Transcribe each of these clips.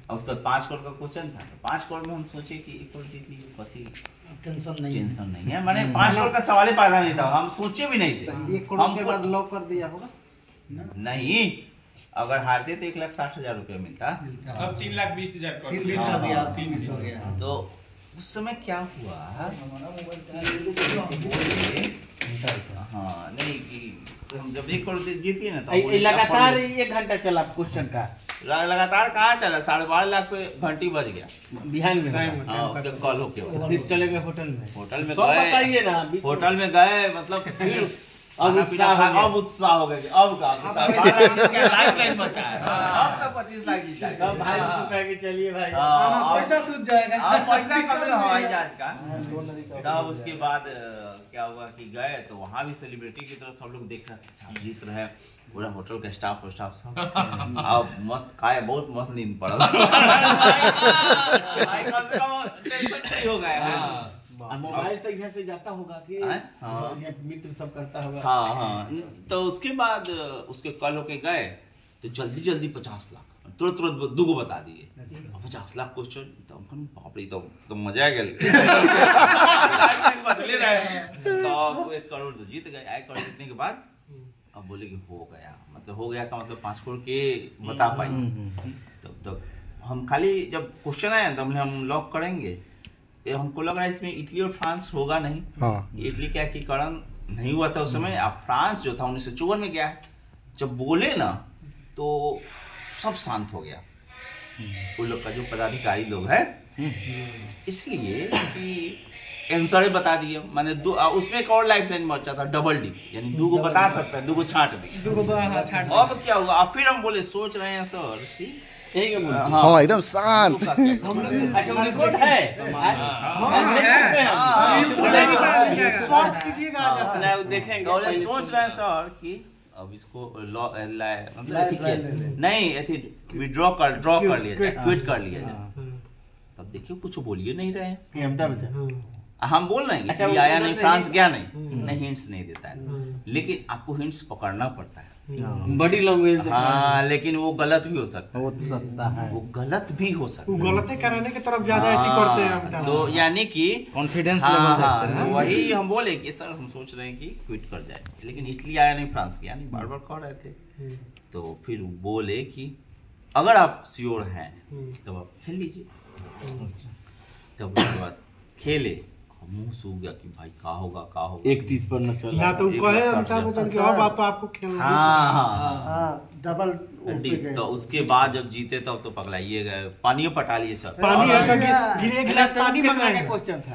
और उसका 5 करोड़ का क्वेश्चन था। 5 करोड़ में हम सोचे कि 1 करोड़ जीत लीजिए, कथी टेंशन नहीं है। मैंने 5 करोड़ का सवाल ही पैदा नहीं था, हम सोचे भी नहीं थे। 1 करोड़ के बाद लॉक कर दिया होगा नहीं, अगर हारते तो 1,60,000 रुपया मिलता। अब 3,20,000 तो उस समय क्या हुआ, हाँ नहीं कि हम जब 1 करोड़ जीत गए ना तो लगातार 1 घंटा चला क्वेश्चन का, लगातार कहाँ चला, 12.5 लाख पे घंटी बज गया बिहान में। कॉल होके फिर चले गए होटल में गए, बताइए ना, होटल में गए, मतलब फिर अब उत्साह हो गया कि अब का लाइफ बचा है, अब तो 25 लाख जीता है। भाई कह के चलिए भाई पैसा सूझ जाएगा, अब पैसा कम हवाई जहाज का। तब उसके बाद क्या हुआ कि गए तो वहाँ भी सेलिब्रिटी की तरह सब लोग देख रहे थे, जीत रहे, पूरा होटल का स्टाफ सब अब मस्त खाए, बहुत मस्त नींद पड़ा हो गया। मोबाइल तो यहाँ से जाता होगा कि मित्र सब करता होगा। हाँ, तो उसके बाद उसके कल होके गए तो जल्दी 50 लाख तुरंत दूगो बता दिए, 50 लाख क्वेश्चन। तो बाप रे, तो मजा आ गया। तो 1 करोड़ तो जीत गए। 1 करोड़ जीतने के बाद अब बोले कि हो गया, मतलब हो गया का मतलब 5 करोड़ के बता पाए। तो हम खाली जब क्वेश्चन आया तो हम लॉक करेंगे, हमको लग रहा है इसमें इटली और फ्रांस होगा नहीं। इटली क्या कि कारण नहीं हुआ था उस समय, अब फ्रांस जो था 1954 में गया। जब बोले ना तो सब शांत हो गया, वो लोग का जो पदाधिकारी लोग है, इसलिए कि आंसर बता दिए। मैंने उसमें एक और लाइफ लाइन बचा था, डबल डी, यानी 2 को बता सकता है, 2 को छांट दी। अब क्या हुआ, अब फिर हम बोले सोच रहे हैं सर कि हाँ एकदम शांत। अच्छा रिकॉर्ड है, सर्च कीजिएगा, देखेंगे। सोच रहे हैं सर कि अब इसको नहीं ड्रॉ कर लिया जाए, क्विट कर लिया जाए। तब देखिए कुछ बोलिए नहीं रहे, हम बोल रहे हैं कि आया नहीं, फ्रांस गया नहीं, हिंट्स नहीं देता है, लेकिन आपको हिंट्स पकड़ना पड़ता है, बॉडी लैंग्वेज। हाँ, लेकिन वो गलत भी हो सकता है, वो गलत भी हो सकता है, गलत कराने की तरफ ज्यादा करते हैं। तो यानी कि कॉन्फिडेंस वही हम बोले कि सर हम सोच रहे हैं कि क्विट कर जाए, लेकिन इटली आया नहीं, फ्रांस गया नहीं, बार बार कह रहे थे। तो फिर बोले कि अगर आप श्योर हैं तब आप खेल लीजिए। तब उसके बाद खेले, मुंह सूख गया कि भाई का होगा 31 पर न चला ना, तो कहे अमिताभ बच्चन कि अब आपको खेलना। हाँ, डबल। तो उसके बाद जब जीते तब तो पगलाइए गए, पानियों पटा लिए सब। पानी गिरे गिलास पानी मंगाया क्वेश्चन था,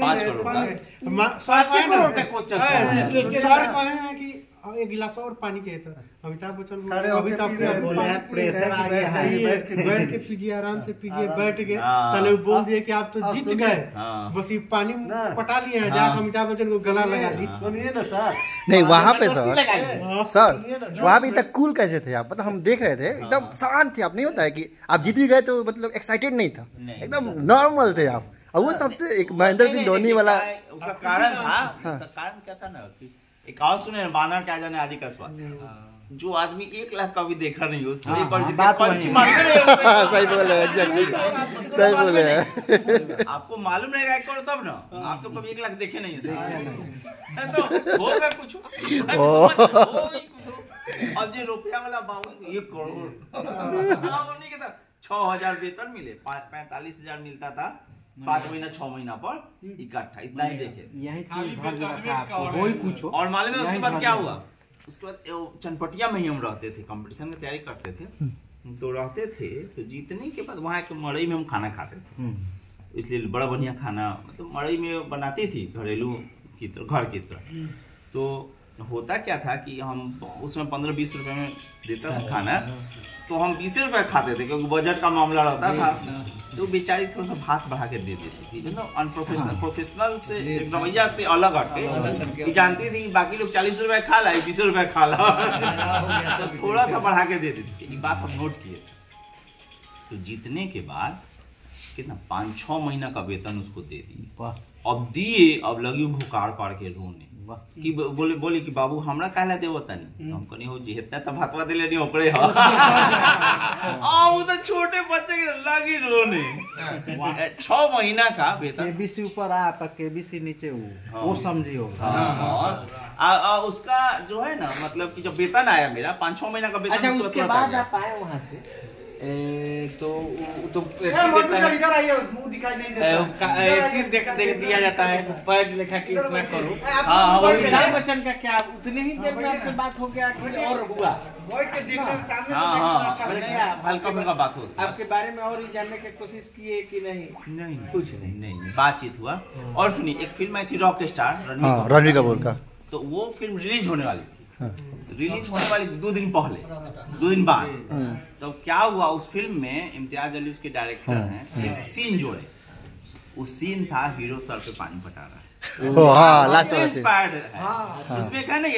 5 करोड़ का 7 करोड़ का क्वेश्चन था। सर कहे हैं कि 1 गिलास और पानी चाहिए था। अमिताभ बच्चन प्रेशर आ गया है, बैठ के पीजिए, आराम से पीजिए, बैठ के तले बोल दिए कि आप तो जीत गए, बस ये पानी पटा लिए हैं, जाकर अमिताभ बच्चन को गला लगा ली। सुनिए ना सर, नहीं वहाँ पे सर वहाँ पे तक कूल कैसे थे आप, मतलब हम देख रहे थे एकदम शांत थे आप। नहीं होता है कि आप जीत भी गए तो मतलब एक्साइटेड नहीं था, एकदम नॉर्मल थे आप। और वो सबसे एक महेंद्र सिंह धोनी वाला उसका कारण था, उसका कारण क्या था ना कि एक और सुने, बानर क्या जाने आदि का स्वाद। जो आदमी 1 लाख का भी देखा नहीं उसको एक बार पंच मारते रहे। सही बोले, सही बोले। आपको मालूम रहेगा 1 करोड़ तब ना, आप तो कभी 1 लाख देखे नहीं है, तो होगा कुछ। अब जो रुपया वाला 1 करोड़ 6,000 वेतन मिले, 45,000 मिलता था 5 महीना 6 महीना पर इकट्ठा, इतना ही देखे। और मालूम है उसके बाद क्या हुआ, उसके बाद चनपटिया में ही हम रहते थे, कंपटीशन में तैयारी करते थे, तो रहते थे। तो जीतने के बाद वहाँ एक मड़ई में हम खाना खाते थे, इसलिए बड़ा बढ़िया खाना मतलब मड़ई में बनाती थी, घरेलू की तरह, घर की तरह। तो होता क्या था कि हम उसमें 15-20 रुपए में देता था खाना, तो हम 20 रुपए खाते थे, क्योंकि बजट का मामला रहता था। तो बेचारी थोड़ा सा भात बढ़ा के दे देती थी, मतलब अनप्रोफेशनल, प्रोफेशनल से रवैया से अलग हटके, जानती थी बाकी लोग 40 रुपए खा ला, 20 रुपए खा ला, तो थोड़ा सा बढ़ा के दे देती थी। ये बात हम नोट किए। तो जीतने के बाद कितना 5-6 महीना का वेतन उसको दे दिए। अब दिए, अब लगी भुकार पाड़ के रोने कि बोले कि बाबू हमरा काहे देव तनी, तो हम कहनी हो जी इतना त भातवा देले नहीं ओकरे ह। आ वो तो छोटे लगी रोने 6 महीना का वेतन केबीसी ऊपर आप केबीसी नीचे वो समझियो। उसका जो है ना मतलब कि जब वेतन आया मेरा 5-6 महीना का वेतन। अच्छा उसके बाद आप आए वहाँ से तो इधर आइए, मुंह दिखाई नहीं देता। दिया जाता है पैड लिखा कि इतना करो। अमिताभ बच्चन का क्या उतने ही देर में आपसे बात हो गया कि और हुआ? बैठ के देखने में सामने से देखने में अच्छा लगता है। हल्का फुल्का बात हो उसका। आपके बारे में और ही जानने की कोशिश किए कि नहीं? नहीं कुछ नहीं बातचीत हुआ। और सुनिए, एक फिल्म आई थी रॉक स्टार रणबीर कपूर का, तो वो फिल्म रिलीज होने वाली थी। रिलीज होने वाली 2 दिन पहले, 2 दिन बाद। तो क्या हुआ, उस फिल्म में इम्तियाज अली उसके डायरेक्टर हैं, एक सीन जोड़े। उस सीन था हीरो सर पे पानी पटा रहा है, लास्ट वाला इंस्पायर्ड है उसमें, क्या नहीं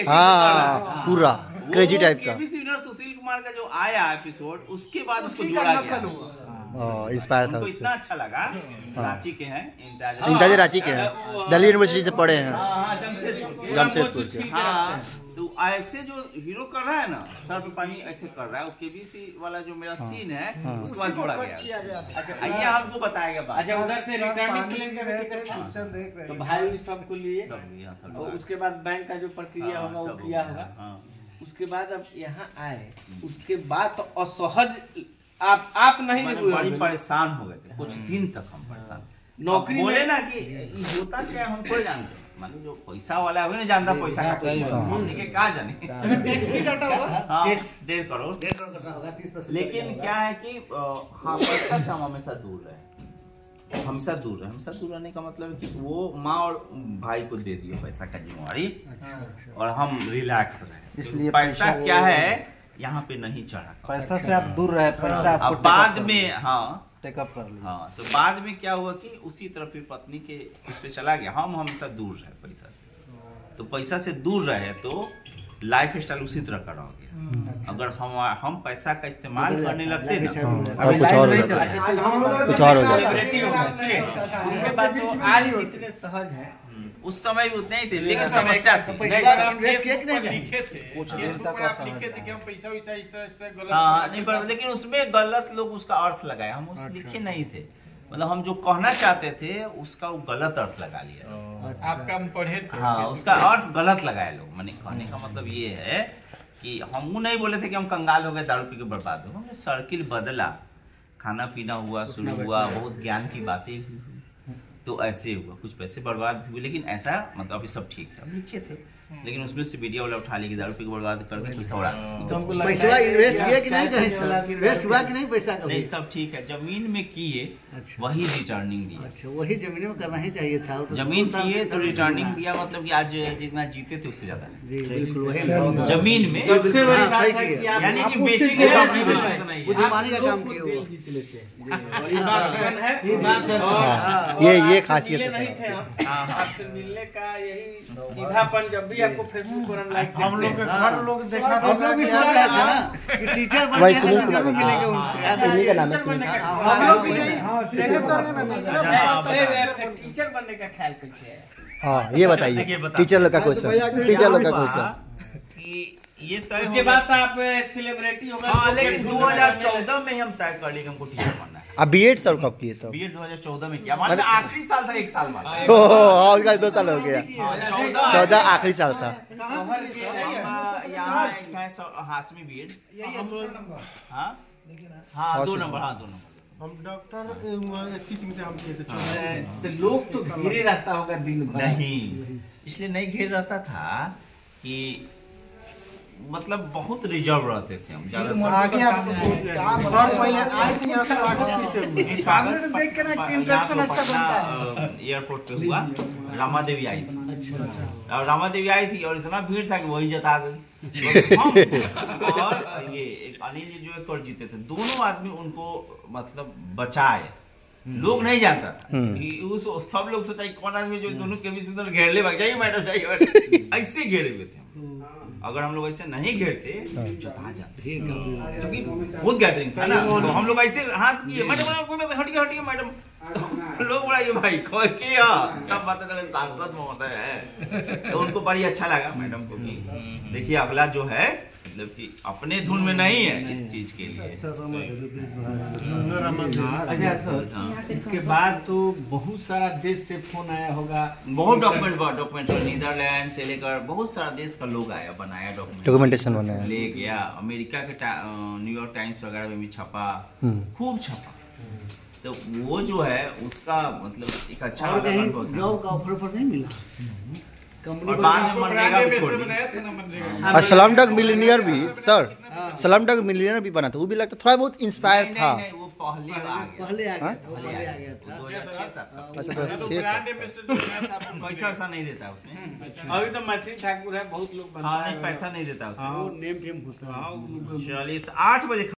पूरा क्रेजी टाइप का। केबीसी विनर सुशील कुमार का जो आया एपिसोड, उसके बाद उसको जोड़ा गया, इंस्पायर था उनको उससे। इतना अच्छा लगा। रांची के हैं इम्तियाज रांची के हैं, दिल्ली यूनिवर्सिटी से पढ़े हैं, जमशेदपुर के। हाँ, तो ऐसे जो हीरो कर रहा है ना, सर पे पानी ऐसे कर रहा है, वो केबीसी वाला जो मेरा सीन है उसके बाद जोड़ा गया। ये हमको बताया गया। अच्छा, उधर से रिटर्निंग क्लेम का टिकट तो भाई सबको लिए, और उसके बाद बैंक का जो प्रक्रिया होगा वो किया होगा। उसके बाद अब यहाँ आए, उसके बाद तो असहज आप नहीं बड़ी परेशान हो गए थे कुछ दिन तक। हम परेशान नौकरी बोले ना कि होता क्या हम थोड़े जानते, मान जो पैसा वाला है नहीं जानता पैसा का क्या जाने। टैक्स भी काटा होगा। हाँ, 1.5 करोड़ होगा, 30%। लेकिन क्या है कि हाँ, पैसा से हम हमेशा दूर रहे, हमेशा दूर रहने का मतलब है कि वो माँ और भाई को दे दिए पैसा का जिम्मेवारी, और हम रिलैक्स रहे। इसलिए पैसा क्या है यहाँ पे नहीं चढ़ा, पैसा से आप दूर रहे, पैसा अब बाद में टेकअप कर लिया। हाँ, तो बाद में क्या हुआ कि उसी तरह फिर पत्नी के इस पे चला गया। हम हमेशा दूर रहे पैसा से, तो पैसा से दूर रहे तो लाइफ स्टाइल उसी तरह का रह गया। अगर हम पैसा का इस्तेमाल करने लगते ना, कुछ और हो जाए। उसके बाद तो आज जितने सहज हैं उस समय भी उतने ही थे, लेकिन समस्या थी। हाँ, नहीं पर लेकिन उसमें गलत लोग उसका अर्थ लगाए, हम उस लिखे नहीं थे। मतलब हम जो कहना चाहते थे उसका वो गलत अर्थ लगा लिया। आप कम पढ़े थे। हाँ, उसका अर्थ गलत लगाए लोग। मैंने कहने का मतलब ये है कि हम नहीं बोले थे कि हम कंगाल हो गए, दारू पी के बर्बाद हो गए। हमने सर्किल बदला, खाना पीना हुआ, शुरू हुआ, बहुत ज्ञान की बातें हुई, तो ऐसे हुआ, कुछ पैसे बर्बाद भी हुए। लेकिन ऐसा मतलब अभी सब ठीक है, हम लिखे थे, लेकिन उसमें से मीडिया वाला उठा लेगी, दारू पी के बर्बाद करके पैसा उड़ा। पैसा इन्वेस्ट किया कि नहीं, कहीं इन्वेस्ट हुआ कि नहीं पैसा? नहीं, सब ठीक है। जमीन में किए वही रिटर्निंग दिया। अच्छा, वही जमीन में करना ही चाहिए था। जमीन किए तो रिटर्निंग दिया, मतलब कि आज जितना जीते थे उससे ज्यादा। जी बिल्कुल, वही जमीन में सबसे बड़ी बात है कि यानी कि बेचेंगे बुद्धिमानी का काम किया। ये खासियत नहीं थे हम आपसे मिलने का, यही सीधापन। जब भी आपको फेसबुक पर लाइक हम लोग के घर लोग देखा था, हम लोग भी सोच रहे थे ना कि टीचर बन भाई के सुनील जरूर मिलेंगे उनसे। उन्हीं का नाम है सुनील। हम लोग भी टीचर बनने का ख्याल कैसे है? हाँ, ये बताइए टीचर लोग का क्वेश्चन, टीचर लोग का क्वेश्चन। ये तय उसके बाद आप सेलिब्रिटी हो गए। हाँ, लेकिन 2014 में हम तय कर लिए कि हमको टीचर बनना है। अब बीएड सर कब किए? तो बीएड 2014 में किया, मतलब आखिरी साल था, 1 साल बाद। 2 साल हो गया, 14 आखिरी साल था। यहाँ हाशमी बीएड, हाँ 2 नंबर, हाँ 2 नंबर। हम डॉक्टर एसपी सिंह से हम किए थे। तो लोग तो घेरे रहता होगा दिन भर। नहीं, इसलिए नहीं घेर रहता था कि मतलब बहुत रिजर्व रहते थे हम ज्यादा। आगे आप सर पहले आए थे यहाँ स्वागत से सामने से देख के ना इंट्रोडक्शन अच्छा बनता है। एयरपोर्ट पे हुआ, रामा देवी आई थी। अच्छा। और रामा देवी आई थी और इतना भीड़ था कि वही जता गई। और ये एक अनिल जी जो एक और जीते थे, दोनों आदमी उनको मतलब बचाए। लोग नहीं जानता था, सब लोग सोचा कौन आदमी जो दोनों केबीसी घेर ले, जाइए मैडम जाइए, ऐसे घेरे हुए थे। अगर हम लोग ऐसे नहीं घेरते जता जाते, क्योंकि बहुत गैदरिंग था ना, तो हम लोग ऐसे हाथ किए, मैडम हटिए मैडम, लोग बड़ा ये भाई किया, तब पता चले सांसद महोदय है। तो उनको बड़ी अच्छा लगा मैडम को कि देखिए अगला जो है मतलब कि अपने धुन में नहीं है इस चीज के लिए। अच्छा सर, इसके बाद तो बहुत सारा देश से फोन आया होगा, बहुत डॉक्यूमेंट नीदरलैंड से लेकर बहुत सारा देश का लोग आया, बनाया डॉक्यूमेंटेशन बनाया, ले गया। अमेरिका के न्यूयॉर्क टाइम्स वगैरह में भी छपा, खूब छपा। तो वो जो है उसका मतलब एक अच्छा जॉब का ऑफर नहीं मिला। और बाद में मनरेगा भी छोड़ दिया। और स्लमडॉग मिलियनेयर भी सर, स्लमडॉग मिलियनेयर भी बना था, वो भी लगता थोड़ा बहुत इंस्पायर था। नहीं, वो पहले आ गया था 2006-7 अच्छा पैसा ऐसा नहीं देता उसमें। अभी तो मैथिली ठाकुर है, बहुत लोग हाँ, नहीं पैसा नहीं देता उसमें, वो नेम फेम होता है। चलिए 8 बजे